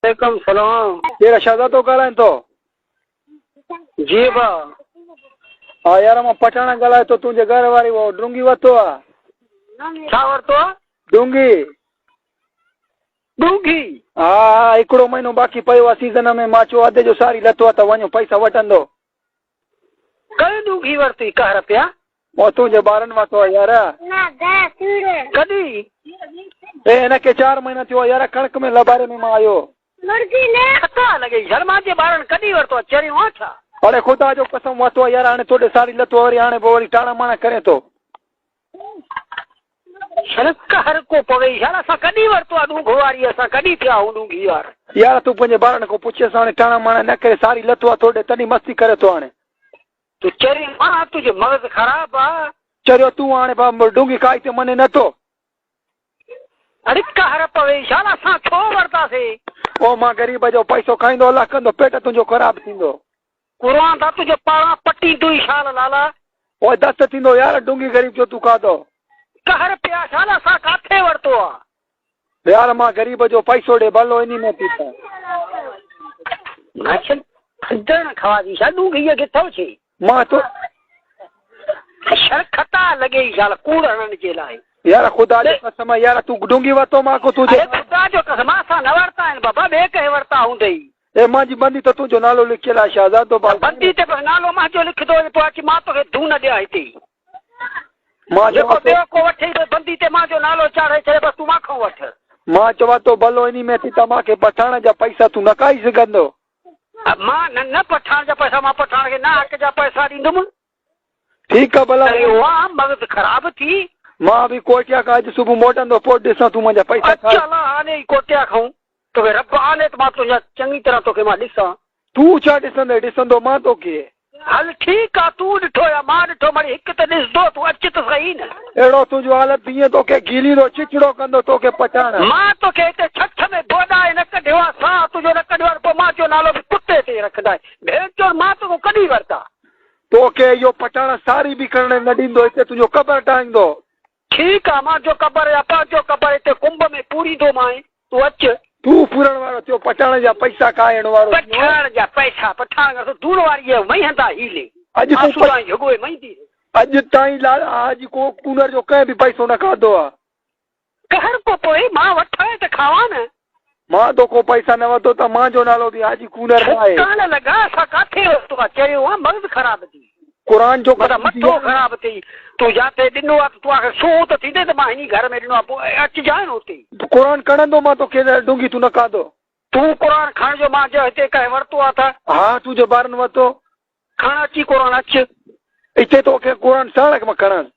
वालेकुम सलाम। तेरा शहजादो ॻाल्हाए थो? जी भाउ। हा यार मां पठाण ॻाल्हाए थो। तुंहिंजे घर वारी वो डूंगी वरितो आहे? छा वरितो आहे? डूंगी। डूंगी? हा हा, हिकिड़ो महीनो बाक़ी पियो आहे सीज़न में। मां चयो अधे जो सारी लथो आहे त वञो पैसा वठंदो। कई डूंगी वरिती? कह रुपया? वो तुंहिंजे ॿारनि वरितो आहे यार। कॾहिं? हिनखे 4 महीना थियो आहे यार। कणक में लबारे में मां आयो। छा लॻे शर्मा जे ॿारनि कॾहिं वरितो आहे? चरियो छा? अरे ख़ुदा जो कसम वरितो आहे यार। हाणे थोड़े सारी लथो वरी हाणे पोइ वरी टाणा माणा करे थो। हर को पवे यार। असां कॾहिं वरितो आहे डूंघो वारी? असां कॾहिं थिया हूं डूंगी वार? यार तूं पंहिंजे ॿारनि खां पुछेसि हाणे टाणा माणा न करे सारी लथो आहे थोड़े तॾहिं मस्ती करे थो हाणे। तूं चरी मां तुंहिंजो मग़ज़ ख़राब आहे। चरियो तूं हाणे डूंगी खाई ते मने नथो। अरे कहर पवे शाल असां छो वरितासीं? ओ मां ग़रीब जो पैसो खाईंदो अलाह कंदो पेट तुंहिंजो ख़राब थींदो। क़ुरान था तुंहिंजो पाणा पटी दुई शाल लाला। ओ दस्त थींदो यार डूंगी ग़रीब जो तूं खाधो। कहर पिया शाल असां काथे वरितो आहे? यार मां ग़रीब जो पैसो ॾे भलो इन में थी था। खदण खवादी छा डूंगीअ खे थो छे? मां तो शरखता लॻे शाल कूड़ हणण जे लाइ। यार ख़ुदा जो कसम यार तूं डूंगी वरितो मां को तुझे? ख़ुदा जो कसम असां न वरिता आहिनि बाबा। ॿिए कंहिं वरिता हूंदई। ए मुंहिंजी बंदी त तुंहिंजो नालो लिखियल आहे शहजादो। बंदी ते बसि नालो मुंहिंजो लिखंदो पोइ अची मां तोखे धून ॾियां हिते। मां जेको ॿियो को वठे बंदी ते मुंहिंजो नालो चाढ़े छॾे बसि तूं मां वठ। मां चवां थो भलो इन में थी त मूंखे पठाण जा पैसा तूं न खाई सघंदो? मां न पठाण जा पैसा मां पठाण खे न हक़ जा पैसा ॾींदुमि। ठीकु आहे भला। मग़ज़ ख़राब थी। मां बि कोटिया खां अॼु सुबुह मोटंदो पोइ ॾिसां तूं मुंहिंजा पैसा खा। चल हाणे ई कोटिया खाऊं तोखे रब आने त मां तुंहिंजा चङी तरह तोखे मां ॾिसां। तूं छा ॾिसंदे? ॾिसंदो मां तोखे। हल ठीकु आहे तूं ॾिठो या मां ॾिठो वरी हिकु त ॾिसंदो। तूं अच त सही न। अहिड़ो तुंहिंजो हालत ईअं तोखे गीलीरो चिचड़ो कंदो तोखे पठाण। मां तोखे हिते छठ में बोॾाए न कढियो आहे सां तुंहिंजो न कढियो आहे पोइ मां जो नालो बि कुते ते रखंदा। भेण चोर मां तोखे कॾहिं वरिता? तोखे इहो पठाण सारी बि करण न ॾींदो। हिते तुंहिंजो क़बर ठाहींदो। ठीकु आहे मां जो क़बर या पंहिंजो क़बर हिते कुंभ में पूरींदो मां। तूं अच। तूं पूरण वारो थियो पठाण जा पैसा खाइण वारो। पठाण जा पैसा पठाण धूड़ वारी मई हंधा हीले अॼु झुगोए मईंदी। अॼु ताईं अॼु को कूलर जो कंहिं बि पैसो न खाधो आहे। कहर को पोइ मां वठां त खावां न। मां तो को पैसा न वरितो त मुंहिंजो नालो बि हाजी कूलर आहे। कान लॻा असां काथे वरितो आहे? चरियो आहे मग़ज़ ख़राब थी। क़ुरान जो मथो ख़राब थी। तूं जाते ॾिनो आहे त तूं सूं त थींदे त मां हिन घर में ॾिनो आहे पोइ अचिजांइ न हुते। क़ुरान खणंदो मां तोखे डूंगी तूं न खाधो। तूं क़ुरान खण जो मां जो हिते कंहिं वरितो आहे त? हा तुंहिंजे ॿारनि वरितो। खण अची क़ुरान अच। हिते तोखे क़ुरान साण मां खणनि?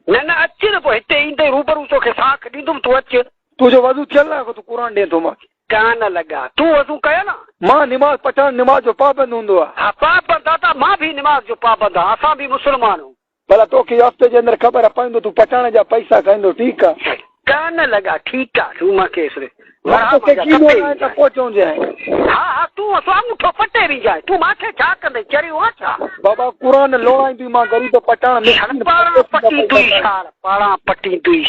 न न अच न पोइ हिते ईंदे रूबरू तोखे साख ॾींदुमि। तूं अच। तुंहिंजो वज़ू थियल आहे तूं क़ुरान ॾे थो मूंखे? कान लॻा तूं वज़ू कयो न। मां निमाज़ पठाण निमाज़ जो पाबंद हूंदो आहे। हा पाबंद दादा मां बि निमाज़ जो पाबंद आहियां। असां बि मुस्लमान आहियूं। भला तोखे हफ़्ते जे अंदरि ख़बर पवंदो तूं पठाण जा पैसा खाईंदो। ठीकु आहे कान लॻा ठीकु आहे। तूं मूंखे हा हा तूं अंगूठो पटे बि जाए। तूं मूंखे छा कंदे? चरियो आहे छा? बाबा क़ुरान लोड़ाईंदी मां ग़रीब पठाण पाणा पटी दुई